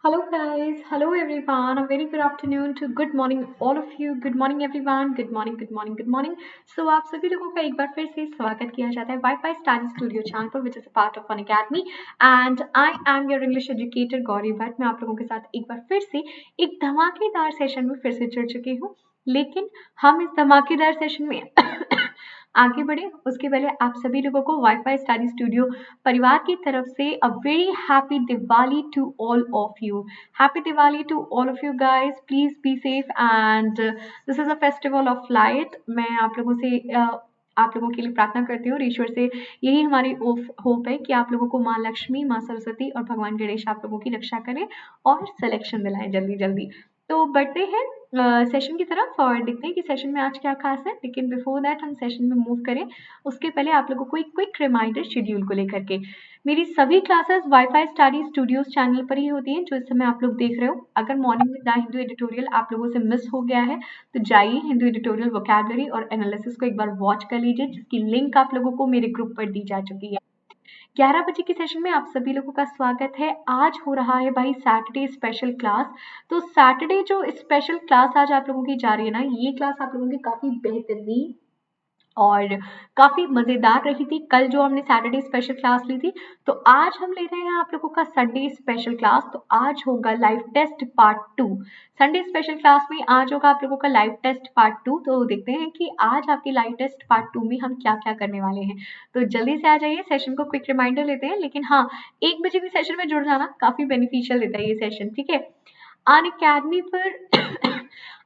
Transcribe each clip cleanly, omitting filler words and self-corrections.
Hello guys, hello everyone. A very good afternoon to good morning all of you. Good morning everyone. Good morning, good morning, good morning. So आप सभी लोगों का एक बार फिर से स्वागत किया जाता है वाईफाई स्टडी स्टूडियो चैनल पर, which is a part of Fun Academy. And I am your English educator Gauri Bhatt. मैं आप लोगों के साथ एक बार फिर से एक धमाकेदार सेशन में फिर से जुड़ चुकी हूँ. लेकिन हम इस धमाकेदार सेशन में आगे बढ़े उसके पहले आप सभी लोगों को वाईफाई स्टडी स्टूडियो परिवार की तरफ से a very happy Diwali to all of you. Happy Diwali to all of you guys. Please be safe and this is a festival of light. मैं आप लोगों से आप लोगों के लिए प्रार्थना करती हूँ और ईश्वर से यही हमारी होप है कि आप लोगों को माँ लक्ष्मी, माँ सरस्वती और भगवान गणेश आप लोगों की रक्षा करें और सिलेक्शन दिलाएं जल्दी जल्दी. तो बढ़ते हैं सेशन की तरफ और देखते हैं कि सेशन में आज क्या खास है. लेकिन बिफोर दैट हम सेशन में मूव करें उसके पहले आप लोगों को एक क्विक रिमाइंडर शेड्यूल को लेकर के. मेरी सभी classes wifi study studios channel पर ही होती हैं जो इस समय आप लोग देख रहे हो. अगर मॉर्निंग में द हिंदू एडिटोरियल आप लोगों से मिस हो गया है तो जाइए हिंदू एडिटोरियल वोकैबुलरी और एनालिसिस को एक बार वॉच कर लीजिए, जिसकी लिंक आप लोगों को मेरे ग्रुप पर दी जा चुकी है. 11 बजे के सेशन में आप सभी लोगों का स्वागत है. आज हो रहा है भाई सैटरडे स्पेशल क्लास. तो सैटरडे जो स्पेशल क्लास आज आप लोगों की जा रही है ना, ये क्लास आप लोगों की काफी बेहतरीन और काफी मजेदार रही थी. कल जो हमने सैटरडे स्पेशल क्लास ली थी, तो आज हम ले रहे हैं आप लोगों का संडे स्पेशल क्लास. तो आज होगा live test part 2. Sunday special class में आज होगा आप लोगों का लाइव टेस्ट पार्ट 2. तो देखते हैं कि आज आपकी लाइव टेस्ट पार्ट 2 में हम क्या क्या करने वाले हैं. तो जल्दी से आ जाइए. सेशन को क्विक रिमाइंडर लेते हैं, लेकिन हाँ, 1 बजे भी सेशन में जुड़ जाना, काफी बेनिफिशियल देता है ये सेशन. ठीक है. अन अकेडमी पर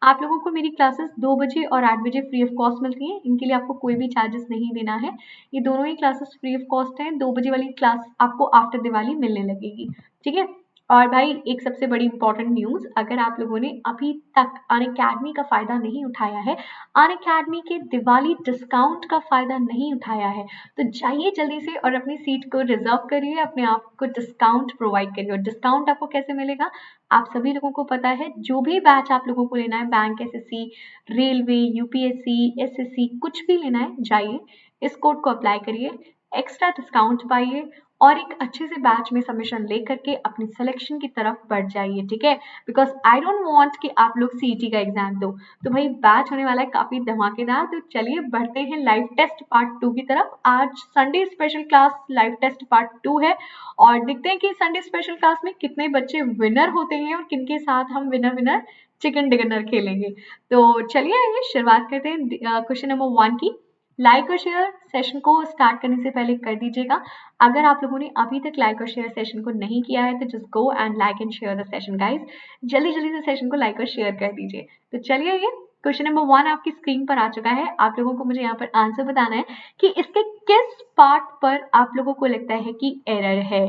आप लोगों को मेरी क्लासेस 2 बजे और 8 बजे फ्री ऑफ कॉस्ट मिलती हैं. इनके लिए आपको कोई भी चार्जेस नहीं देना है. ये दोनों ही क्लासेस फ्री ऑफ कॉस्ट हैं. 2 बजे वाली क्लास आपको आफ्टर दिवाली मिलने लगेगी. ठीक है. और भाई एक सबसे बड़ी इंपॉर्टेंट न्यूज, अगर आप लोगों ने अभी तक अन अकेडमी का फायदा नहीं उठाया है, अन अकेडमी के दिवाली डिस्काउंट का फायदा नहीं उठाया है, तो जाइए जल्दी से और अपनी सीट को रिजर्व करिए, अपने आप को डिस्काउंट प्रोवाइड करिए. और डिस्काउंट आपको कैसे मिलेगा आप सभी लोगों को पता है. जो भी बैच आप लोगों को लेना है, bank, SSC, railway, UPSC, SSC, कुछ भी लेना है, जाइए इस कोड को अप्लाई करिए, एक्स्ट्रा डिस्काउंट पाइए और एक अच्छे से बैच में सबमिशन लेकर के अपनी सिलेक्शन की तरफ बढ़ जाइए. ठीक है. बिकॉज आई डोंट वांट कि आप लोग सीईटी का एग्जाम दो. तो भाई बैच होने वाला है काफी धमाकेदार. तो चलिए बढ़ते हैं लाइव टेस्ट पार्ट 2 की तरफ. आज Sunday special class live test part 2 है और देखते हैं कि संडे स्पेशल क्लास में कितने बच्चे विनर होते हैं और किनके साथ हम विनर विनर चिकन डिनर खेलेंगे. तो चलिए आइए शुरुआत करते हैं क्वेश्चन नंबर 1 की. लाइक और शेयर सेशन को स्टार्ट करने से पहले कर दीजिएगा. अगर आप लोगों ने अभी तक लाइक और शेयर सेशन को नहीं किया है तो just go and like and share the session guys. जल्दी जल्दी से सेशन को लाइक और शेयर कर दीजिए. तो चलिए ये क्वेश्चन नंबर 1 आपकी स्क्रीन पर आ चुका है. आप लोगों को मुझे यहाँ पर आंसर बताना है कि इसके किस पार्ट पर आप लोगों को लगता है कि एरर है.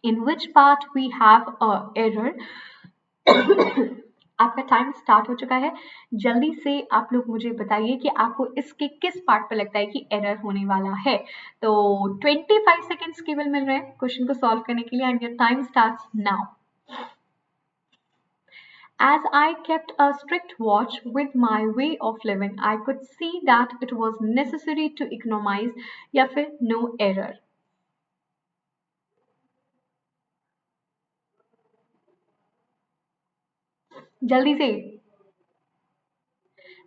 In which part we have a error. आपका टाइम स्टार्ट हो चुका है. जल्दी से आप लोग मुझे बताइए कि आपको इसके किस पार्ट पर लगता है कि एरर होने वाला है. तो 25 सेकेंड्स केवल मिल रहे हैं क्वेश्चन को सॉल्व करने के लिए and your time starts now. As I kept a strict watch with my way of living, I could see that it was necessary to economize या फिर no error. जल्दी से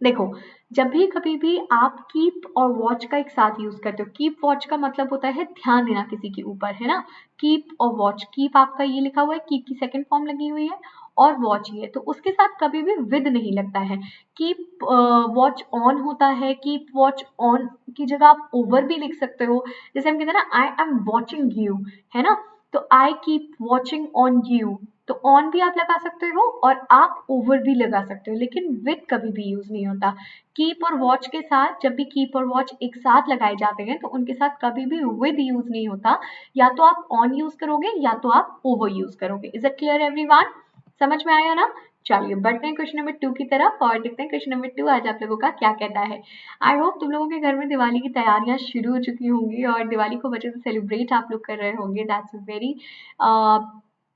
देखो, जब भी कभी भी आप कीप और वॉच का एक साथ यूज करते हो, कीप वॉच का मतलब होता है ध्यान देना किसी के ऊपर, है ना. कीप और वॉच, कीप आपका ये लिखा हुआ है, कीप की सेकंड फॉर्म लगी हुई है और वॉच ये, तो उसके साथ कभी भी विद नहीं लगता है. कीप वॉच ऑन होता है. कीप वॉच ऑन की जगह आप ओवर भी लिख सकते हो. जैसे हम कहते हैं ना, आई एम वॉचिंग यू, है ना, तो I keep watching on you. तो ऑन भी आप लगा सकते हो और आप ओवर भी लगा सकते हो, लेकिन विद कभी भी यूज नहीं होता. कीप और वॉच के साथ जब भी कीप और वॉच एक साथ लगाए जाते हैं तो उनके साथ कभी भी विद यूज नहीं होता. या तो आप ऑन यूज करोगे या तो आप ओवर यूज करोगे. Is it clear everyone? समझ में आया ना. चलिए बढ़ते हैं क्वेश्चन नंबर 2 की तरफ और देखते हैं क्वेश्चन नंबर 2 आज आप लोगों का क्या कहता है. आई होप तुम लोगों के घर में दिवाली की तैयारियां शुरू हो चुकी होंगी और दिवाली को अच्छे से सेलिब्रेट आप लोग कर रहे होंगे. दैट्स वेरी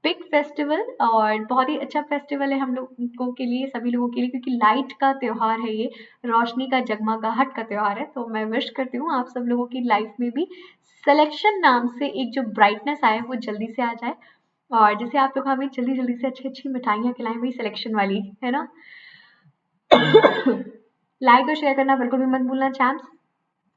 बिग फेस्टिवल और बहुत ही अच्छा फेस्टिवल है हम लोगों के लिए, सभी लोगों के लिए, क्योंकि लाइट का त्योहार है ये, रोशनी का जगमगाहट का त्योहार है. तो मैं विश करती हूँ आप सब लोगों की लाइफ में भी सिलेक्शन नाम से एक जो ब्राइटनेस आए वो जल्दी से आ जाए. और जैसे आप लोग हमें जल्दी जल्दी से अच्छी अच्छी मिठाइयाँ खिलाएं, वही सिलेक्शन वाली, है ना। लाइक और शेयर करना बिल्कुल भी मत भूलना चैम्प्स।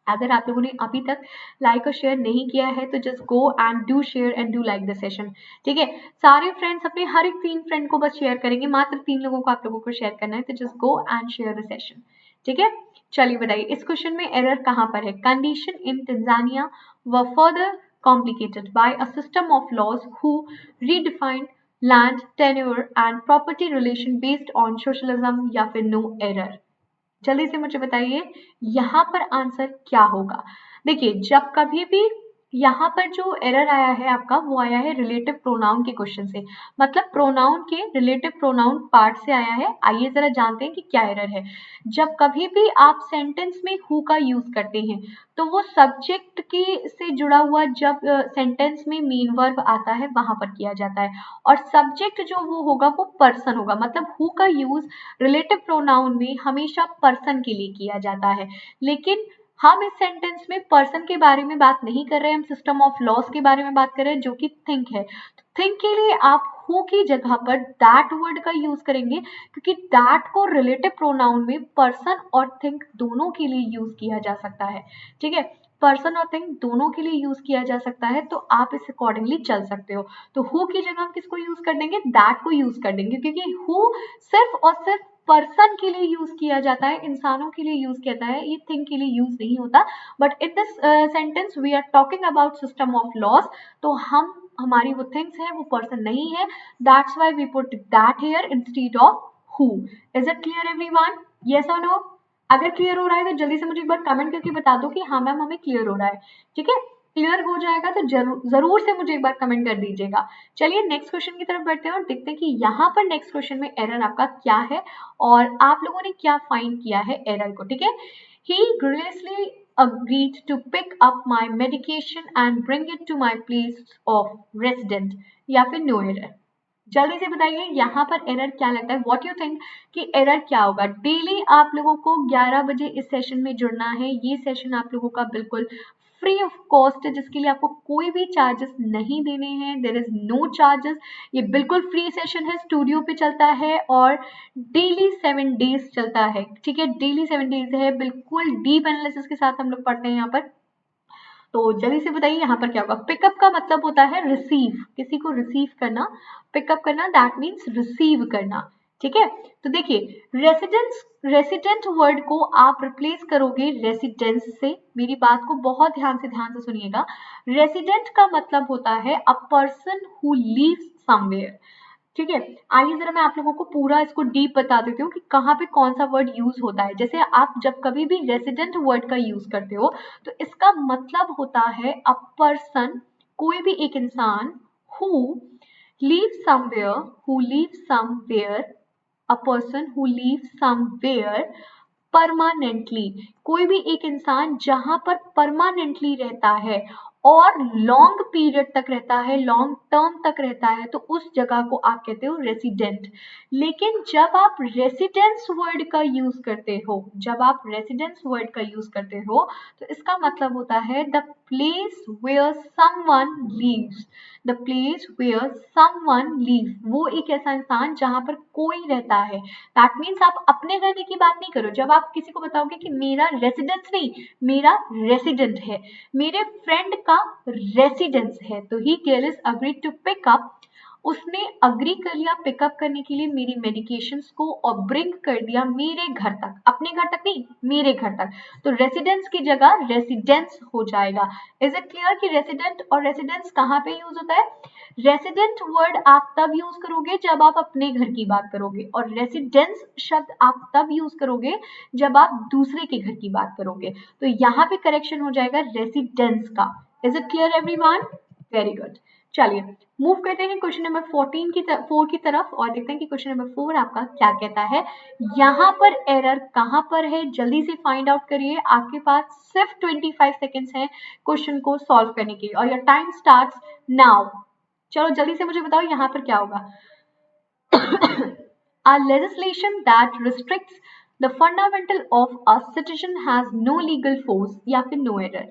अगर आप लोगों ने अभी तक लाइक और शेयर नहीं किया है तो just go and do share and do like the session, ठीक है। सारे फ्रेंड्स अपने हर एक 3 फ्रेंड को बस शेयर करेंगे, मात्र 3 लोगों को आप लोगों को शेयर करना है, तो just go and share the session, ठीक है। चलिए बताइए इस क्वेश्चन में एरर कहाँ पर है। कंडीशन इन तंजानिया व further complicated by a system of laws who redefined land tenure and property relation based on socialism, या फिर नो एरर। जल्दी से मुझे बताइए यहाँ पर आंसर क्या होगा। देखिए जब कभी भी यहाँ पर जो एरर आया है आपका, वो आया है रिलेटिव प्रोनाउन के क्वेश्चन से, मतलब प्रोनाउन के रिलेटिव प्रोनाउन पार्ट से आया है। आइए जरा जानते हैं कि क्या एरर है। जब कभी भी आप सेंटेंस में हु का यूज करते हैं तो वो सब्जेक्ट की से जुड़ा हुआ जब सेंटेंस में मेन वर्ब आता है वहां पर किया जाता है, और सब्जेक्ट जो वो होगा वो पर्सन होगा। मतलब हु का यूज रिलेटिव प्रोनाउन में हमेशा पर्सन के लिए किया जाता है, लेकिन हम इस सेंटेंस में पर्सन के बारे में बात नहीं कर रहे हैं, हम सिस्टम ऑफ लॉस के बारे में बात कर रहे हैं जो कि थिंक है। तो थिंक के लिए आप हु की जगह पर दैट वर्ड का यूज करेंगे, क्योंकि दैट को रिलेटिव प्रोनाउन में पर्सन और थिंक दोनों के लिए यूज किया जा सकता है, ठीक है। पर्सन और थिंग दोनों के लिए यूज किया जा सकता है, तो आप इस अकॉर्डिंगली चल सकते हो। तो हु की जगह हम किसको यूज कर देंगे, दैट को यूज कर देंगे, क्योंकि हु सिर्फ और सिर्फ पर्सन के लिए यूज किया जाता है, इंसानों के लिए यूज किया जाता है, ये थिंग के लिए यूज नहीं होता। But in this sentence we are talking about system of laws, तो हम हमारी वो थिंग्स है वो पर्सन नहीं है, that's why we put that here instead of who. Is it clear everyone, yes और नो। अगर क्लियर हो रहा है तो जल्दी से मुझे एक बार कमेंट करके बता दो कि हाँ मैम हमें क्लियर हो रहा है, ठीक है। क्लियर हो जाएगा तो जरूर से मुझे एक बार कमेंट कर दीजिएगा। चलिए नेक्स्ट क्वेश्चन की तरफ बढ़ते हैं और देखते हैं कि यहाँ पर नेक्स्ट क्वेश्चन में एरर आपका क्या है और आप लोगों ने क्या फाइंड किया है एरर को, ठीक है। He graciously agreed to pick up my medication and bring it to my place of residence, या फिर नो एरर। जल्दी से बताइए यहाँ पर एरर क्या लगता है, व्हाट यू थिंक कि एरर क्या होगा। डेली आप लोगों को 11 बजे इस सेशन में जुड़ना है। ये सेशन आप लोगों का बिल्कुल फ्री ऑफ कॉस्ट है, जिसके लिए आपको कोई भी चार्जेस नहीं देने हैं। देयर इज नो चार्जेस, ये बिल्कुल फ्री सेशन है, स्टूडियो पे चलता है और डेली 7 डेज चलता है, ठीक है। डेली 7 डेज है, बिल्कुल डीप एनालिसिस के साथ हम लोग पढ़ते हैं यहाँ पर। तो जल्दी से बताइए यहाँ पर क्या होगा। पिकअप का मतलब होता है रिसीव, किसी को रिसीव करना। पिकअप करना दैट मीन्स रिसीव करना, ठीक है। तो देखिए रेसिडेंट वर्ड को आप रिप्लेस करोगे रेसिडेंस से। मेरी बात को बहुत ध्यान से सुनिएगा। रेसिडेंट का मतलब होता है a person who lives somewhere, ठीक है। आइए जरा मैं आप लोगों को पूरा इसको डीप बता देती हूँ कि कहाँ पे कौन सा वर्ड यूज होता है। जैसे आप जब कभी भी रेसिडेंट वर्ड का यूज करते हो तो इसका मतलब होता है अ पर्सन, कोई भी एक इंसान, who lives somewhere, who lives somewhere, a person who lives somewhere permanently, कोई भी एक इंसान जहां पर परमानेंटली रहता है और लॉन्ग पीरियड तक रहता है, लॉन्ग टर्म तक रहता है, तो उस जगह को आप कहते हो रेसिडेंट। लेकिन जब आप रेसिडेंस वर्ड का यूज करते हो, जब आप रेसिडेंस वर्ड का यूज करते हो तो इसका मतलब होता है the place where someone lives, the place where someone lives, वो एक ऐसा इंसान जहां पर कोई रहता है। दैट मीन्स आप अपने रहने की बात नहीं करो। जब आप किसी को बताओगे कि मेरा रेसिडेंस नहीं, मेरा रेसिडेंट है, मेरे फ्रेंड का रेसिडेंस है, तो he tells agree to pick up, उसने अग्री कर लिया पिकअप करने के लिए मेरी मेडिकेशंस को और ब्रिंग कर दिया मेरे घर तक, अपने घर तक नहीं मेरे घर तक। तो रेसिडेंस की जगह रेसिडेंस हो जाएगा। इज इट क्लियर कि रेसिडेंट और रेसिडेंस कहाँ पे यूज होता है। रेसिडेंट वर्ड आप तब यूज करोगे जब आप अपने घर की बात करोगे, और रेसिडेंस शब्द आप तब यूज करोगे जब आप दूसरे के घर की बात करोगे। तो यहाँ पे करेक्शन हो जाएगा रेसिडेंस का। Is it clear everyone, very good. चलिए मूव करते हैं क्वेश्चन नंबर 4 की तरफ और देखते हैं कि क्वेश्चन नंबर 4 आपका क्या कहता है। यहाँ पर एरर कहाँ पर है, जल्दी से फाइंड आउट करिए। आपके पास सिर्फ 25 सेकेंड्स हैं क्वेश्चन को सॉल्व करने के लिए और योर टाइम स्टार्ट्स नाउ। चलो जल्दी से मुझे बताओ यहाँ पर क्या होगा। A legislation that restricts the fundamental of a citizen has no legal force, या फिर no error।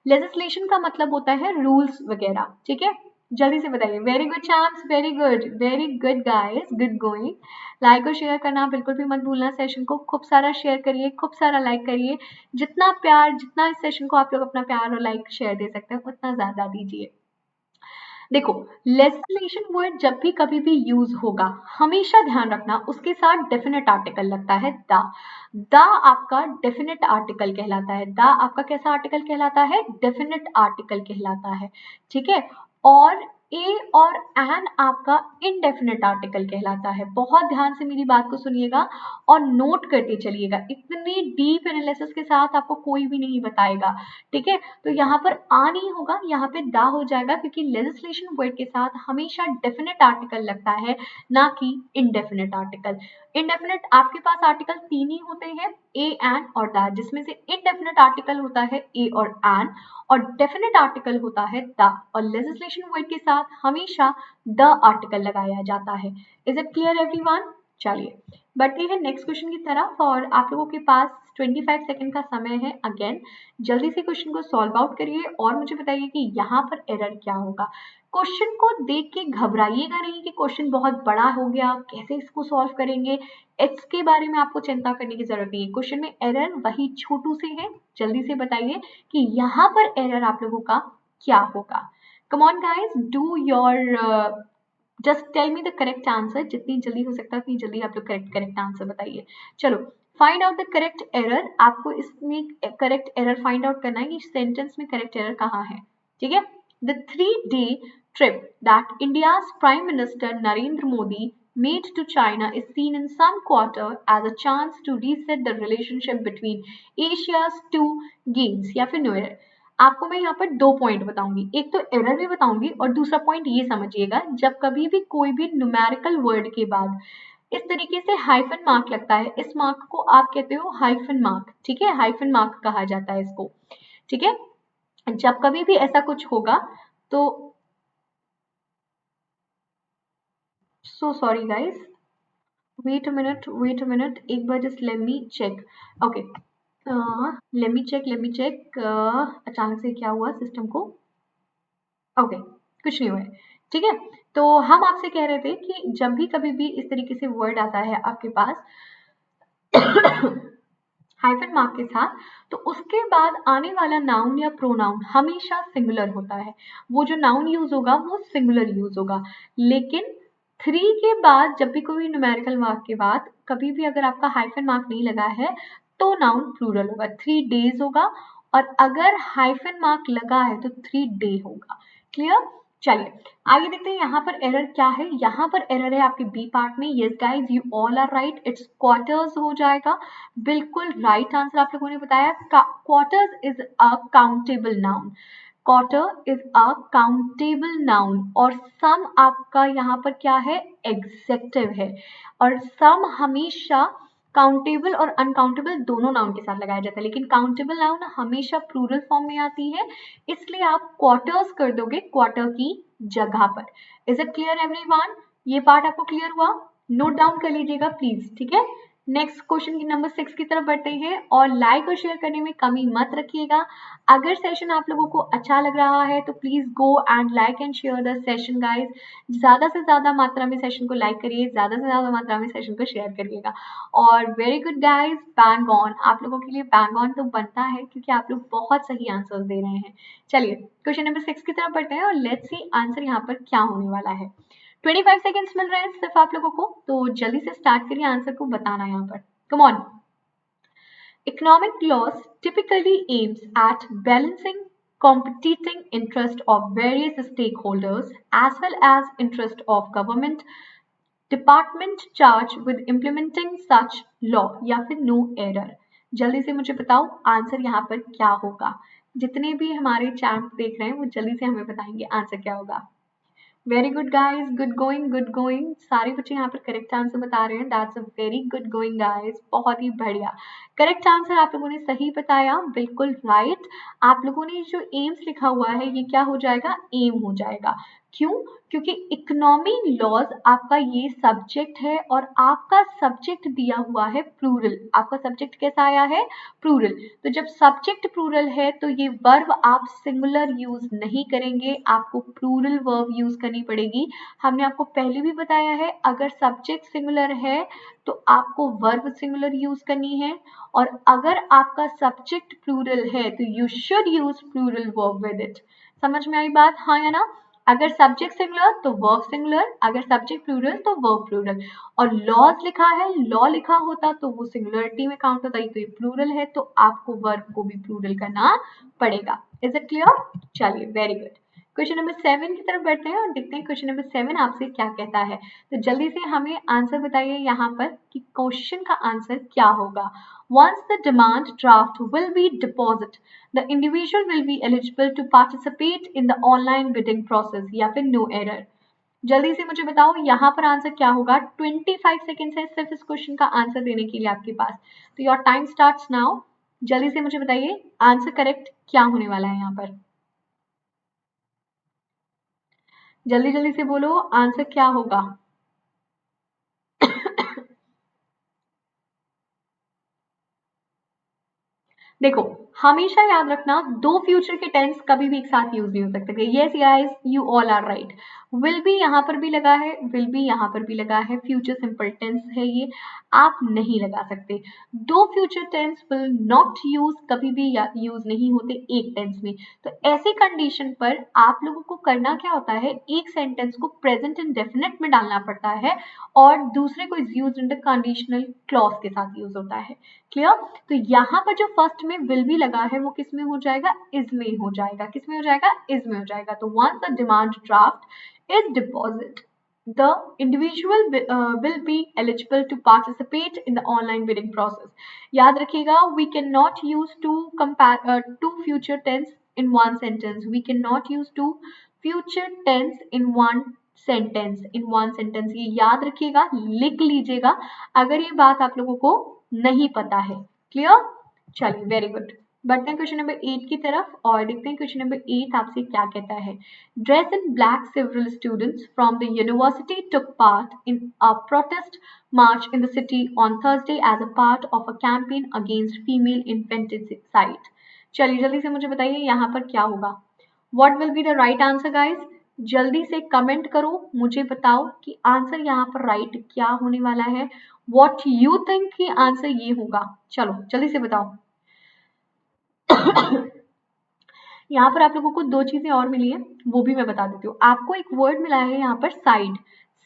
लेजिस्लेशन का मतलब होता है रूल्स वगैरह, ठीक है। जल्दी से बताइए। Very good chance, very good guys, good going. Like और शेयर करना बिल्कुल भी मत भूलना। सेशन को खूब सारा शेयर करिए, खूब सारा लाइक करिए। जितना प्यार, जितना इस सेशन को आप लोग अपना प्यार और लाइक शेयर दे सकते हैं उतना ज्यादा दीजिए। देखो, लेजिस्लेशन वर्ड जब भी कभी भी यूज होगा, हमेशा ध्यान रखना उसके साथ डेफिनेट आर्टिकल लगता है द। द आपका डेफिनेट आर्टिकल कहलाता है। द आपका कैसा आर्टिकल कहलाता है? डेफिनेट आर्टिकल कहलाता है। ठीक है। और ए और एन आपका इनडेफिनेट आर्टिकल कहलाता है। बहुत ध्यान से मेरी बात को सुनिएगा और नोट करते चलिएगा। इतनी डीप एनालिसिस के साथ आपको कोई भी नहीं बताएगा। ठीक है। तो यहाँ पर आ नहीं होगा, यहाँ पे दा हो जाएगा, क्योंकि लेजिस्लेशन वर्ड के साथ हमेशा डेफिनेट आर्टिकल लगता है, ना कि इनडेफिनेट आर्टिकल। इनडेफिनेट आपके पास आर्टिकल 3 ही होते हैं, ए, एन और द, जिसमें से इनडेफिनेट आर्टिकल होता है ए और एन और डेफिनेट आर्टिकल होता है द। और लेजिस्लेशन वर्ड के साथ हमेशा द आर्टिकल लगाया जाता है। Is it clear everyone? चलिए बढ़ते हैं नेक्स्ट क्वेश्चन की तरफ और आप लोगों के पास 25 सेकंड का समय है। अगेन जल्दी से क्वेश्चन को सॉल्व आउट करिए और मुझे बताइए कि यहाँ पर एरर क्या होगा। क्वेश्चन को देख के घबराइएगा नहीं कि क्वेश्चन बहुत बड़ा हो गया, कैसे इसको सॉल्व करेंगे, इसके बारे में आपको चिंता करने की जरूरत नहीं है। क्वेश्चन में एरर वही छोटू से है। जल्दी से बताइए कि यहाँ पर एरर आप लोगों का क्या होगा। Come on guys, do your just tell me the correct answer. जितनी जल्दी हो सकता है उतनी जल्दी आप लोग करेक्ट आंसर बताइए। चलो, find out the correct error. आपको इसमें करेक्ट एरर फाइंड आउट करना है कि सेंटेंस में करेक्ट एरर कहाँ है। ठीक है। The 3-day trip that India's Prime Minister Narendra Modi made to China is seen in some quarter as a chance to reset the relationship between Asia's two games या फिर new year. आपको मैं यहाँ पर 2 पॉइंट बताऊंगी, एक तो error भी बताऊंगी और दूसरा पॉइंट ये समझिएगा, जब कभी भी कोई भी न्यूमेरिकल वर्ड के बाद इस तरीके से हाइफन मार्क लगता है, इस मार्क को आप कहते हो हाइफन मार्क। ठीक है, हाइफन मार्क कहा जाता है इसको। ठीक है। जब कभी भी ऐसा कुछ होगा तो so sorry guys, wait a minute, एक बार just let me check. Okay, let me check. अचानक से क्या हुआ सिस्टम को? ओके, कुछ नहीं हुआ है। ठीक है। तो हम आपसे कह रहे थे कि जब भी कभी भी इस तरीके से वर्ड आता है आपके पास हाइफन मार्क के साथ, तो उसके बाद आने वाला नाउन या प्रोनाउन हमेशा सिंगुलर होता है। वो जो नाउन यूज होगा वो सिंगुलर यूज होगा। लेकिन 3 के बाद जब भी कोई न्यूमेरिकल मार्क के बाद कभी भी अगर आपका हाइफन मार्क नहीं लगा है तो नाउन प्लूरल होगा, 3 days होगा। और अगर हाइफन मार्क लगा है तो 3 day होगा। क्लियर? चलिए आगे देखते हैं यहाँ पर एरर क्या है। यहाँ पर एरर है आपके बी पार्ट में। Yes guys, you all are right, it's quarters हो जाएगा। बिल्कुल राइट आंसर आप लोगों ने बताया। Quarters is a countable noun. Quarter is a countable noun और सम आपका यहाँ पर क्या है? एग्जेक्टिव है। और सम हमेशा काउंटेबल और अनकाउंटेबल दोनों नाउन के साथ लगाया जाता है, लेकिन काउंटेबल नाउन हमेशा प्लूरल फॉर्म में आती है, इसलिए आप क्वार्टर्स कर दोगे क्वार्टर की जगह पर। Is it clear everyone? ये पार्ट आपको क्लियर हुआ? नोट डाउन कर लीजिएगा प्लीज। ठीक है। नेक्स्ट क्वेश्चन की नंबर 6 की तरफ बढ़ते हैं और लाइक और शेयर करने में कमी मत रखिएगा। अगर सेशन आप लोगों को अच्छा लग रहा है तो please go and like and share the session guys. ज्यादा से ज्यादा मात्रा में सेशन को लाइक करिए, ज्यादा से ज्यादा मात्रा में सेशन को शेयर करिएगा। और very good guys, bang on. आप लोगों के लिए बैंग ऑन तो बनता है क्योंकि आप लोग बहुत सही आंसर्स दे रहे हैं। चलिए क्वेश्चन नंबर 6 की तरफ बढ़ते हैं और लेट्स सी आंसर यहाँ पर क्या होने वाला है। 25 सेकेंड्स मिल रहे हैं सिर्फ आप लोगों को, तो जल्दी से स्टार्ट करिए आंसर को बताना यहाँ पर। Come on. Economic laws typically aims at balancing competing interest of various stakeholders as well as interest of government department charged with implementing such law या फिर no error। जल्दी से मुझे बताओ आंसर यहाँ पर क्या होगा। जितने भी हमारे चैट देख रहे हैं वो जल्दी से हमें बताएंगे आंसर क्या होगा। Very good guys, good going, good going. सारे बच्चे यहाँ पर करेक्ट आंसर बता रहे हैं। That's a very good going guys, बहुत ही बढ़िया। करेक्ट आंसर आप लोगों ने सही बताया, बिल्कुल राइट। आप लोगों ने जो एम्स लिखा हुआ है ये क्या हो जाएगा? एम हो जाएगा। क्यों? क्योंकि इकोनॉमी लॉज आपका ये सब्जेक्ट है और आपका सब्जेक्ट दिया हुआ है प्लूरल। आपका सब्जेक्ट कैसा आया है? प्लूरल। तो जब सब्जेक्ट प्लूरल है तो ये वर्ब आप सिंगुलर यूज नहीं करेंगे, आपको प्लूरल वर्ब यूज करनी पड़ेगी। हमने आपको पहले भी बताया है, अगर सब्जेक्ट सिंगुलर है तो आपको वर्ब सिंगुलर यूज करनी है, और अगर आपका सब्जेक्ट प्लूरल है तो you should use plural verb with it. समझ में आई बात? हाँ या ना? अगर सब्जेक्ट सिंगुलर तो वर्ब सिंगुलर, अगर सब्जेक्ट प्लूरल तो वर्ब प्लूरल। और लॉज लिखा है, लॉ लिखा होता तो वो सिंगुलरिटी में काउंट होता, तो ये प्लूरल है तो आपको वर्ब को भी प्लूरल करना पड़ेगा। Is it clear? चलिए, वेरी गुड। क्वेश्चन नंबर 7 की तरफ बढ़ते हैं और देखते हैं क्वेश्चन नंबर 7 आपसे क्या कहता है। तो जल्दी से हमें आंसर बताइए यहाँ पर कि क्वेश्चन का आंसर क्या होगा। Once the demand draft will be deposited, the individual will be eligible to participate in the online bidding process, या फिर no error। जल्दी से मुझे बताओ यहाँ पर आंसर क्या होगा। 25 सेकेंड है सिर्फ इस क्वेश्चन का आंसर देने के लिए आपके पास, तो योर टाइम स्टार्ट्स नाउ। जल्दी से मुझे बताइए आंसर करेक्ट क्या होने वाला है यहाँ पर। जल्दी जल्दी से बोलो आंसर क्या होगा। देखो, हमेशा याद रखना दो फ्यूचर के टेंस कभी भी एक साथ यूज नहीं हो सकते। Yes guys, you all are right. Will be यहाँ पर भी लगा है, विल बी यहाँ पर भी लगा है, फ्यूचर सिंपल टेंस है ये, आप नहीं लगा सकते। दो future tense will not use, कभी भी यूज नहीं होते एक टेंस में। तो ऐसी कंडीशन पर आप लोगों को करना क्या होता है, एक सेंटेंस को प्रेजेंट इंडेफिनिट में डालना पड़ता है और दूसरे को is use in the conditional clause के साथ यूज होता है। क्लियर? तो यहाँ पर जो फर्स्ट में विल बी लगा है वो किस में हो जाएगा? इज में हो जाएगा। किस में हो जाएगा? इज में हो जाएगा। तो once the demand draft is deposited, the individual will be eligible to participate in the online bidding process। याद रखिएगा, we cannot use two compare two future tense in one sentence। we cannot use two future tense in one sentence। ये याद रखिएगा, लिख लीजिएगा अगर ये बात आप लोगों को नहीं पता है। क्लियर? चलिए, वेरी गुड। बढ़ते हैं क्वेश्चन नंबर 8 की तरफ और देखते हैं क्वेश्चन नंबर 8 आपसे क्या कहता है। Dress in black several students from the university took part in a protest march in the city on Thursday as a part of a campaign against female infanticide. चलिए जल्दी से मुझे बताइए यहाँ पर क्या होगा। What will be the right answer guys? जल्दी से कमेंट करो, मुझे बताओ कि आंसर यहाँ पर राइट क्या होने वाला है। व्हाट यू थिंक कि आंसर ये होगा। चलो जल्दी से बताओ। यहाँ पर आप लोगों को दो चीजें और मिली है, वो भी मैं बता देती हूँ। आपको एक वर्ड मिला है यहाँ पर side,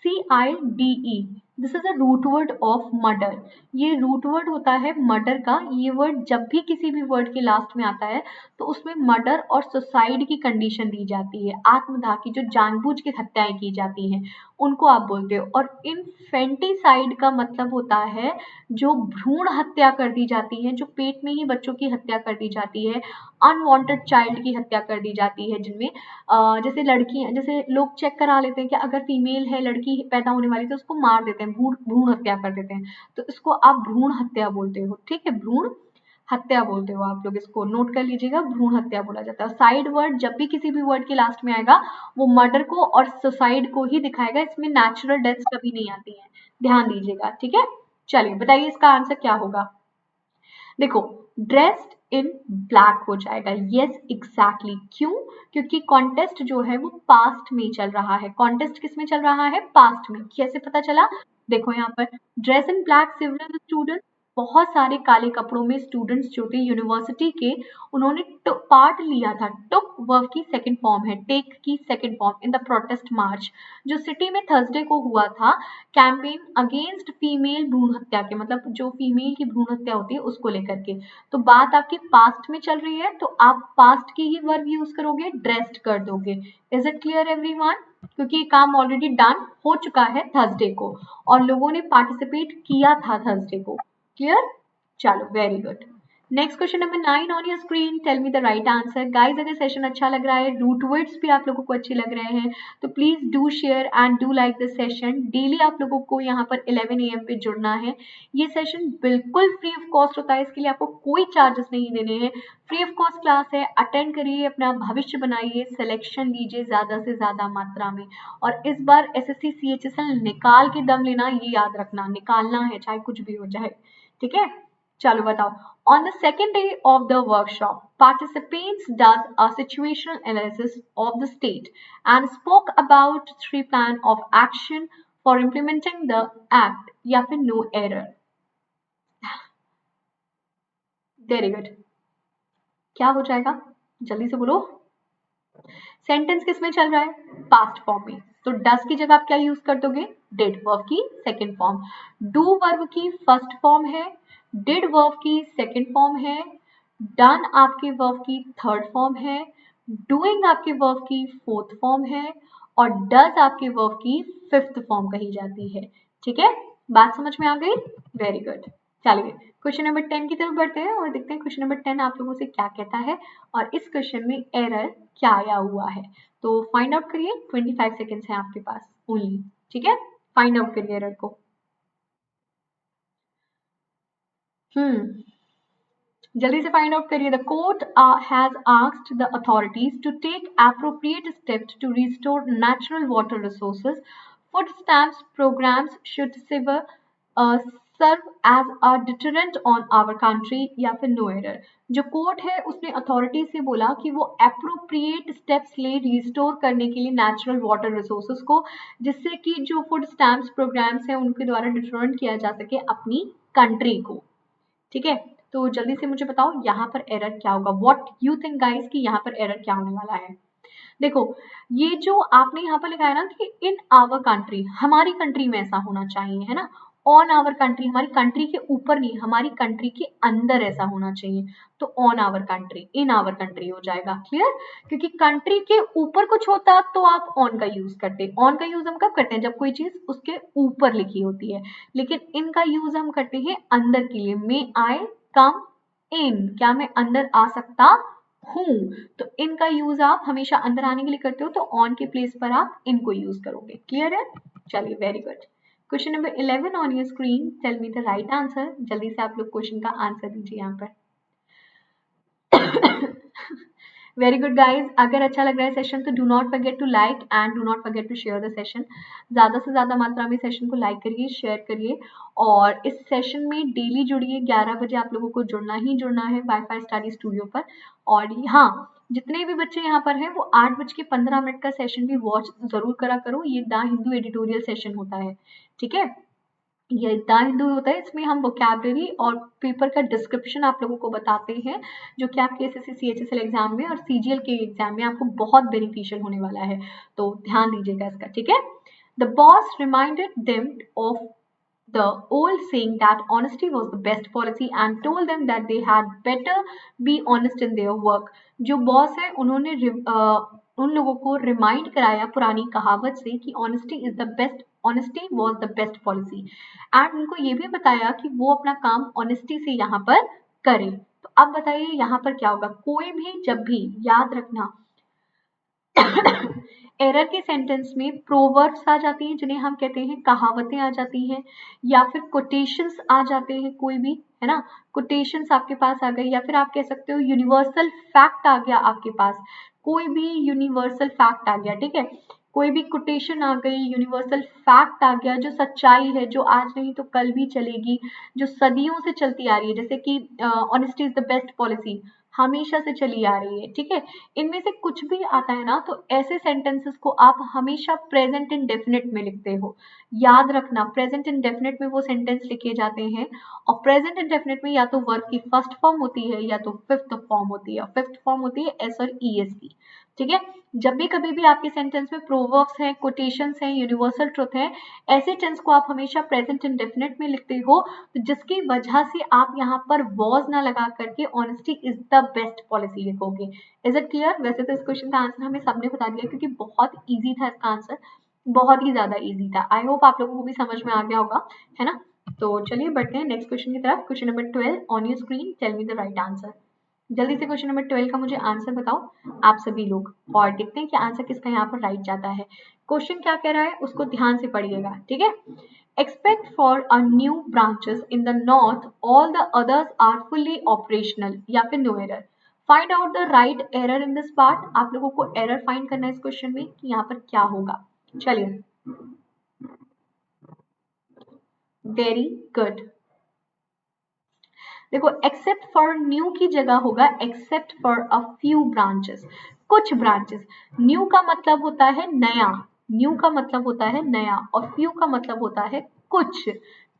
CIDE। This is a root word of murder. ये रूट वर्ड होता है मर्डर का। ये वर्ड जब भी किसी भी वर्ड के लास्ट में आता है तो उसमें मर्डर और सुसाइड की कंडीशन दी जाती है। आत्मदाह की, जो जानबूझ के हत्याएं की जाती हैं, उनको आप बोलते हो। और इन्फेंटिसाइड का मतलब होता है जो भ्रूण हत्या कर दी जाती है, जो पेट में ही बच्चों की हत्या कर दी जाती है, अनवांटेड चाइल्ड की हत्या कर दी जाती है, जिनमें जैसे लड़कियां, जैसे लोग चेक करा लेते हैं कि अगर फीमेल है, लड़की पैदा होने वाली, तो उसको मार देते हैं, भ्रूण भ्रूण हत्या कर देते हैं। तो इसको आप भ्रूण हत्या बोलते हो। ठीक है, भ्रूण हत्या बोलते हो आप लोग, इसको नोट कर लीजिएगा, भ्रूण हत्या बोला जाता है। साइड वर्ड जब भी किसी भी वर्ड के लास्ट में आएगा वो मर्डर को और सुसाइड को ही दिखाएगा, इसमें नेचुरल डेथ्स कभी नहीं आती है, ध्यान दीजिएगा। ठीक है, चलिए बताइए इसका आंसर क्या होगा। देखो, ड्रेस्ड इन ब्लैक हो जाएगा। Yes exactly. क्यों? क्योंकि कॉन्टेस्ट जो है वो पास्ट में चल रहा है। कॉन्टेस्ट किस में चल रहा है? पास्ट में। कैसे पता चला? देखो यहाँ पर dress in black several students, बहुत सारे काले कपड़ों में स्टूडेंट्स जो थे यूनिवर्सिटी के, उन्होंने पार्ट लिया था। टुक वर्ब की सेकंड फॉर्म है, टेक की second form, in the protest march जो सिटी में थर्सडे को हुआ था, कैंपेन अगेंस्ट फीमेल भ्रूण हत्या के, मतलब जो फीमेल की भ्रूण हत्या होती है उसको लेकर के। तो बात आपकी पास्ट में चल रही है तो आप पास्ट की ही वर्ब यूज करोगे, ड्रेस्ड कर दोगे। Is it clear everyone? क्योंकि ये काम ऑलरेडी डन हो चुका है थर्सडे को और लोगों ने पार्टिसिपेट किया था थर्सडे को। क्लियर? चलो, very good. Next question number 9 on your screen, tell me the right answer. Guys अगर सेशन अच्छा लग रहा है, रूट वर्ड्स भी आप लोगों को अच्छे लग रहे हैं, तो please do share and do like the session. Daily आप लोगों को यहाँ पर 11 AM पे जुड़ना है। ये सेशन बिल्कुल फ्री ऑफ कॉस्ट होता है, इसके लिए आपको कोई चार्जेस नहीं देने हैं। फ्री ऑफ कॉस्ट क्लास है, अटेंड करिए, अपना भविष्य बनाइए, सिलेक्शन लीजिए ज्यादा से ज्यादा मात्रा में। और इस बार SSC CHSL निकाल के दम लेना, ये याद रखना, निकालना है चाहे कुछ भी हो जाए, ठीक है। चलो बताओ। On the second day of the workshop, participants does a situational analysis of the state and spoke about 3 plan of action for implementing the act या फिर no error। Very good. क्या हो जाएगा जल्दी से बोलो। सेंटेंस किस में चल रहा है? पास्ट फॉर्म में, तो डस की जगह आप क्या यूज कर दोगे? डिड। वर्ब की सेकेंड फॉर्म। डू वर्ब की फर्स्ट फॉर्म है, डिड वर्ब की सेकेंड फॉर्म है, डन आपके वर्ब की थर्ड फॉर्म है, डूइंग आपके वर्ब की फोर्थ फॉर्म है, और डज आपके वर्ब की फिफ्थ फॉर्म कही जाती है। ठीक है, बात समझ में आ गई? Very good. चलिए क्वेश्चन नंबर 10 की तरफ बढ़ते हैं और देखते हैं क्वेश्चन नंबर 10 आप लोगों से क्या कहता है और इस क्वेश्चन में एरर क्या आया हुआ है। तो फाइंड आउट करिए, 25 सेकेंड्स हैं आपके पास ओनली। ठीक है, फाइंड आउट करिए एरर को। जल्दी से फाइंड आउट करिए। The court has asked the authorities to take appropriate steps to restore natural water resources. Food stamps programs should serve as a deterrent on our country या फिर no error. जो court है उसने authority से बोला कि वो एप्रोप्रिएट स्टेप्स ले रिस्टोर करने के लिए नेचुरल वाटर रिसोर्सेज को, जिससे कि जो फूड स्टैम्प्स प्रोग्राम्स हैं उनके द्वारा डिटरेंट किया जा सके अपनी कंट्री को। ठीक है, तो जल्दी से मुझे बताओ यहाँ पर एरर क्या होगा। व्हाट यू थिंक गाइस कि यहाँ पर एरर क्या होने वाला है। देखो, ये जो आपने यहाँ पर लिखा है ना कि इन आवर कंट्री, हमारी कंट्री में ऐसा होना चाहिए, है ना। ऑन आवर कंट्री, हमारी कंट्री के ऊपर नहीं, हमारी कंट्री के अंदर ऐसा होना चाहिए। तो on our country, in our country हो जाएगा। क्लियर? क्योंकि कंट्री के ऊपर कुछ होता तो आप ऑन का यूज करते। ऑन का यूज हम कब करते हैं? जब कोई चीज उसके ऊपर लिखी होती है। लेकिन इनका यूज हम करते हैं अंदर के लिए। मे आई कम इन, क्या मैं अंदर आ सकता हूं? तो इनका यूज आप हमेशा अंदर आने के लिए करते हो, तो ऑन के प्लेस पर आप इनको यूज करोगे। क्लियर है? चलिए, very good. Question number 11 on your screen, tell me the right answer. जल्दी से आप लोग क्वेश्चन का आंसर दीजिए यहाँ पर। Very good guys. अगर अच्छा लग रहा है सेशन तो do not forget to like and do not forget to share the session. ज्यादा से ज्यादा मात्रा में सेशन को लाइक करिए, शेयर करिए, और इस सेशन में डेली जुड़िए। 11 बजे आप लोगों को जुड़ना ही जुड़ना है वाईफाई स्टडी स्टूडियो पर। और हाँ, जितने भी बच्चे यहाँ पर हैं वो 8:15 का सेशन भी वॉच जरूर करा करो। ये द हिंदू एडिटोरियल सेशन होता है। ठीक है, ये द हिंदू होता है, इसमें हम वोकैबुलरी और पेपर का डिस्क्रिप्शन आप लोगों को बताते हैं, जो कि आपके SSC CHSL एग्जाम में और CGL के एग्जाम में आपको बहुत बेनिफिशियल होने वाला है। तो ध्यान दीजिएगा इसका। ठीक है। The boss reminded them of the old saying that honesty was the best policy and told them that they had better be honest in their work। जो बॉस है उन्होंने उन लोगों को रिमाइंड कराया पुरानी कहावत से कि honesty was the best policy, and उनको ये भी बताया कि वो अपना काम ऑनेस्टी से यहाँ पर करें। तो अब बताइए यहाँ पर क्या होगा। कोई भी जब भी, याद रखना, एरर के सेंटेंस में प्रोवर्ब्स आ जाती हैं, जिन्हें हम कहते हैं कहावतें आ जाती हैं, या फिर कोटेशंस आ जाते हैं, कोई भी, है ना। कोटेशंस आपके पास आ गई, या फिर आप कह सकते हो यूनिवर्सल फैक्ट आ गया आपके पास। कोई भी यूनिवर्सल फैक्ट आ गया, ठीक है। कोई भी कोटेशन आ गई, यूनिवर्सल फैक्ट आ गया, जो सच्चाई है, जो आज नहीं तो कल भी चलेगी, जो सदियों से चलती आ रही है, जैसे कि honesty is the best policy, हमेशा से चली आ रही है। ठीक है, इनमें से कुछ भी आता है ना, तो ऐसे सेंटेंसेस को आप हमेशा प्रेजेंट इंडेफिनिट में लिखते हो। याद रखना, प्रेजेंट इंडेफिनिट में वो सेंटेंस लिखे जाते हैं, और प्रेजेंट इंडेफिनिट में या तो वर्ब की फर्स्ट फॉर्म होती है या तो फिफ्थ फॉर्म होती है। फिफ्थ फॉर्म होती है एस और ईएस की। ठीक है, जब भी कभी भी आपके सेंटेंस में प्रोवर्ब्स हैं, कोटेशंस हैं, यूनिवर्सल ट्रुथ है, ऐसे टेंस को आप हमेशा प्रेजेंट इंडेफिनिट में लिखते हो, तो जिसकी वजह से आप यहाँ पर वॉज ना लगा करके honesty is the best policy लिखोगे। Is it clear? वैसे तो इस क्वेश्चन का आंसर हमें सबने बता दिया, क्योंकि बहुत इजी था इसका आंसर, बहुत ही ज्यादा इजी था। आई होप आप लोगों को भी समझ में आ गया होगा, है ना। तो चलिए बढ़ते हैं नेक्स्ट क्वेश्चन की तरफ। Question number 12 on your screen, tell me the right answer. जल्दी से क्वेश्चन नंबर 12 का मुझे आंसर बताओ आप सभी लोग, और देखते हैं कि आंसर किसका यहाँ पर राइट जाता है। क्वेश्चन क्या कह रहा है उसको ध्यान से पढ़िएगा, ठीक है। Expect for a new branches in the north, all the others are fully operational, या फिर no error. Find out the right error in this part. आप लोगों को एरर फाइंड करना है इस क्वेश्चन में कि यहाँ पर क्या होगा। चलिए, वेरी गुड। देखो, एक्सेप्ट फॉर न्यू की जगह होगा except for a few branches, कुछ ब्रांचेस। न्यू का मतलब होता है नया, न्यू का मतलब होता है नया, और फ्यू का मतलब होता है कुछ।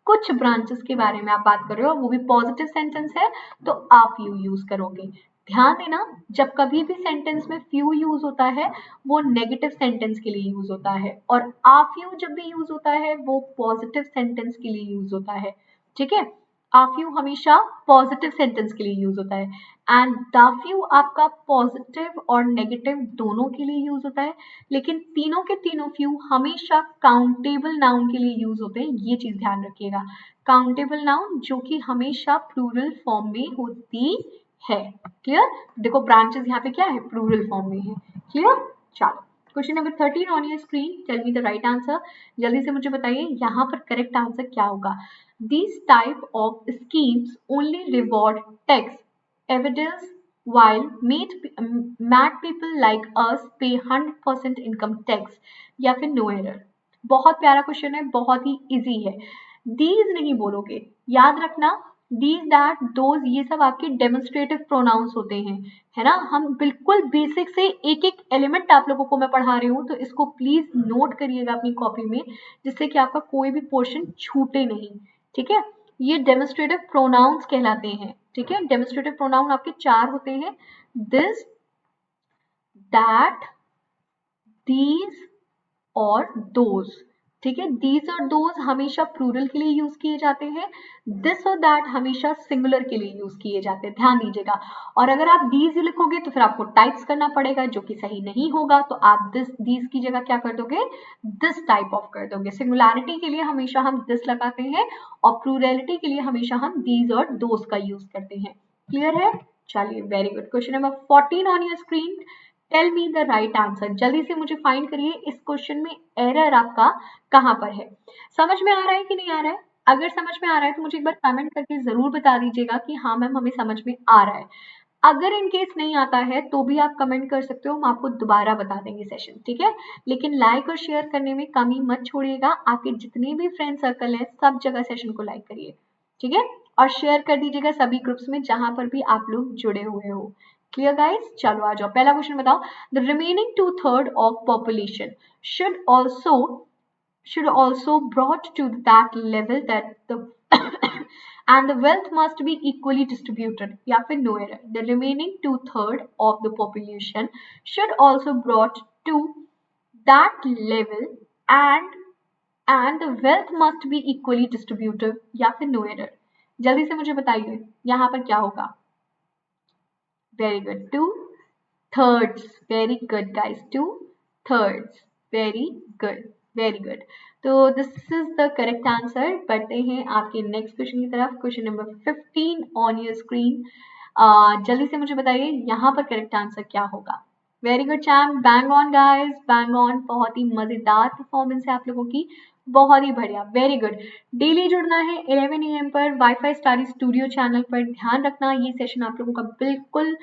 कुछ ब्रांचेस के बारे में आप बात कर रहे हो, वो भी पॉजिटिव सेंटेंस है, तो आप यू यूज करोगे। ध्यान देना, जब कभी भी सेंटेंस में फ्यू यूज होता है वो नेगेटिव सेंटेंस के लिए यूज होता है, और आ फ्यू जब भी यूज होता है वो पॉजिटिव सेंटेंस के लिए यूज होता है, ठीक है। आफ्यू हमेशा पॉजिटिव सेंटेंस के लिए यूज होता है, एंड दाफ्यू आपका पॉजिटिव और नेगेटिव दोनों के लिए यूज होता है, लेकिन तीनों के तीनों फ्यू हमेशा काउंटेबल नाउन के लिए यूज होते हैं। ये चीज ध्यान रखिएगा, काउंटेबल नाउन जो कि हमेशा प्लूरल फॉर्म में होती है। क्लियर? देखो, ब्रांचेस यहाँ पे क्या है, प्लूरल फॉर्म में है। क्लियर? चलो, question number 13 on your screen, tell me the right answer. जल्दी से मुझे बताइए यहाँ पर करेक्ट आंसर क्या होगा। These type of schemes only reward tax evidence, while mad people like us pay 100% income tax, या फिर no error। बहुत प्यारा क्वेश्चन है, बहुत ही इजी है। These नहीं बोलोगे, याद रखना। These, that, those, ये सब आपके डेमोन्स्ट्रेटिव प्रोनाउंस होते हैं, है ना। हम बिल्कुल बेसिक से एक एक एलिमेंट आप लोगों को मैं पढ़ा रही हूँ, तो इसको प्लीज नोट करिएगा अपनी कॉपी में, जिससे कि आपका कोई भी पोर्शन छूटे नहीं, ठीक है। ये डेमोन्स्ट्रेटिव प्रोनाउंस कहलाते हैं, ठीक है। डेमोन्स्ट्रेटिव प्रोनाउन आपके चार होते हैं, दिस, दैट, दीज और दोज, ठीक है। दीज और दोज हमेशा प्लूरल के लिए यूज किए जाते हैं, दिस और दैट हमेशा सिंगुलर के लिए यूज किए जाते हैं, ध्यान दीजिएगा। और अगर आप दीज लिखोगे तो फिर आपको टाइप्स करना पड़ेगा, जो कि सही नहीं होगा, तो आप दिस, दीज की जगह क्या कर दोगे, दिस टाइप ऑफ कर दोगे। सिंगुलैरिटी के लिए हमेशा हम दिस लगाते हैं, और प्लूरलिटी के लिए हमेशा हम दीज और दोज का यूज करते हैं। क्लियर है? चलिए, very good. Question number 14 on your screen, tell me the right answer. जल्दी से मुझे फाइंड करिए इस क्वेश्चन में एरर आपका कहां पर है। समझ में आ रहा है कि नहीं आ रहा है? अगर समझ में आ रहा है तो मुझे एक बार कमेंट करके जरूर बता दीजिएगा कि हाँ मैम हमें समझ में आ रहा है। अगर इन केस नहीं आता है तो भी आप कमेंट कर सकते हो, हम आपको दोबारा बता देंगे सेशन, ठीक है। लेकिन लाइक और शेयर करने में कमी मत छोड़िएगा। आपके जितने भी फ्रेंड सर्कल है सब जगह सेशन को लाइक करिए, ठीक है, और शेयर कर दीजिएगा सभी ग्रुप्स में जहां पर भी आप लोग जुड़े हुए हो। Clear guys? चलो आ जाओ, पहला क्वेश्चन बताओ। The remaining 2/3 of population should also brought to that level that the and the wealth must be equally distributed, या फिर no error। The remaining 2/3 of the population should also brought to that level and the wealth must be equally distributed, या फिर no error। जल्दी से मुझे बताइए यहाँ पर क्या होगा। Very good, 2/3, very good guys, 2/3, very good, very good। तो this is the correct answer. बढ़ते हैं आपके नेक्स्ट क्वेश्चन की तरफ। Question number 15 on your screen. जल्दी से मुझे बताइए यहाँ पर करेक्ट आंसर क्या होगा। Very good charm, bang on guys, bang on. बहुत ही मजेदार परफॉर्मेंस है आप लोगों की, बहुत ही बढ़िया, वेरी गुड। डेली जुड़ना है 11 AM पर वाईफाई स्टडी स्टूडियो चैनल पर। ध्यान रखना ये सेशन आप लोगों का बिल्कुल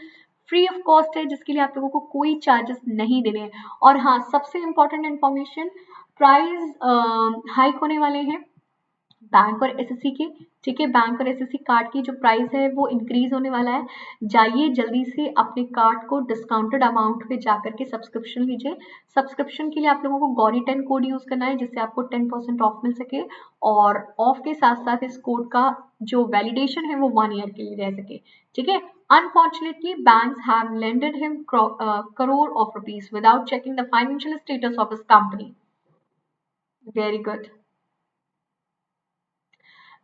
फ्री ऑफ कॉस्ट है, जिसके लिए आप लोगों को कोई चार्जेस नहीं देने हैं। और हाँ, सबसे इंपॉर्टेंट इन्फॉर्मेशन, प्राइस हाइक होने वाले हैं बैंक और एसएससी के, ठीक है। बैंक और एसएससी कार्ड की जो प्राइस है वो इंक्रीज होने वाला है। जाइए जल्दी से अपने कार्ड को डिस्काउंटेड अमाउंट पे जाकर के सब्सक्रिप्शन लीजिए। सब्सक्रिप्शन के लिए आप लोगों को गौरी 10 कोड यूज करना है, जिससे आपको 10% ऑफ मिल सके, और ऑफ के साथ साथ इस कोड का जो वैलिडेशन है वो 1 ईयर के लिए रह सके, ठीक है। Unfortunately, banks have lended him crore of rupees without checking the financial status of his company. Very good.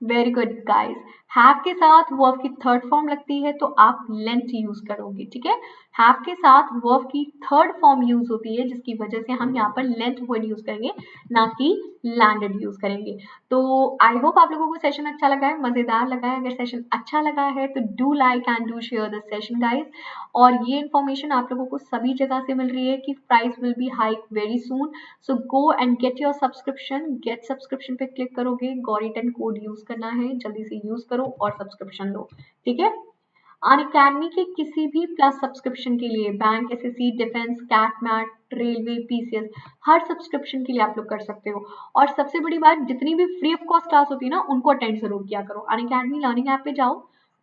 Very good, guys. Have के साथ वर्ब की थर्ड फॉर्म लगती है तो आप लेंट यूज करोगे, ठीक है। हैव के साथ वर्ब की थर्ड फॉर्म यूज होती है जिसकी वजह से हम यहाँ पर लेंट वर्ड यूज करेंगे, ना कि लैंडेड यूज करेंगे। तो आई होप आप लोगों को सेशन अच्छा लगा है, मजेदार लगा है। अगर सेशन अच्छा लगा है तो do like and do share the session guys. और ये इन्फॉर्मेशन आप लोगों को सभी जगह से मिल रही है कि price will be hike very soon. So go and get your subscription. Get subscription पे क्लिक करोगे, गौरी10 कोड यूज करना है, जल्दी से यूज करो और सब्सक्रिप्शन लो, ठीक है। अनअकैडमी के किसी भी प्लस सब्सक्रिप्शन के लिए, bank, SSC, defence, CAT MAT, railway, PCS, हर सब्सक्रिप्शन के लिए आप लोग कर सकते हो। और सबसे बड़ी बात, जितनी भी फ्री ऑफ कॉस्ट क्लास होती है ना उनको अटेंड जरूर किया करो। अनअकैडमी लर्निंग ऐप पे जाओ,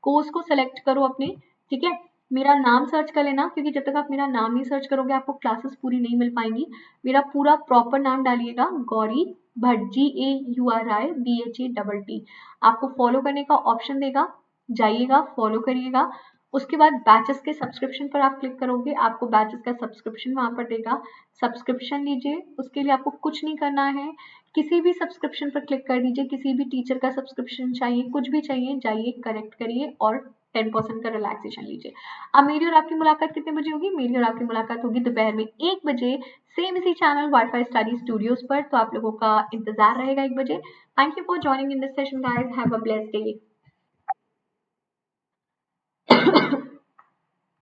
कोर्स को सेलेक्ट करो अपने, ठीक है। मेरा नाम सर्च कर लेना, क्योंकि जब तक आप मेरा नाम नहीं सर्च करोगे आपको क्लासेस पूरी नहीं मिल पाएंगी। मेरा पूरा प्रॉपर नाम डालिएगा, गौरी भट्ट, GAURI BHATT। आपको फॉलो करने का ऑप्शन देगा, जाइएगा फॉलो करिएगा। उसके बाद बैचेस के सब्सक्रिप्शन पर आप क्लिक करोगे, आपको बैचेस का सब्सक्रिप्शन वहां पर देगा, सब्सक्रिप्शन लीजिए। उसके लिए आपको कुछ नहीं करना है, किसी भी सब्सक्रिप्शन पर क्लिक कर दीजिए। किसी भी टीचर का सब्सक्रिप्शन चाहिए, कुछ भी चाहिए, जाइए करेक्ट करिए और 10% का रिलैक्सेशन लीजिए। अब मेरी और आपकी मुलाकात कितने बजे होगी? मेरी और आपकी मुलाकात होगी दोपहर में 1 बजे, सेम इसी चैनल वाईफाई स्टडी स्टूडियोज पर। तो आप लोगों का इंतजार रहेगा 1 बजे। Thank you for joining in this session guys, have a blessed day.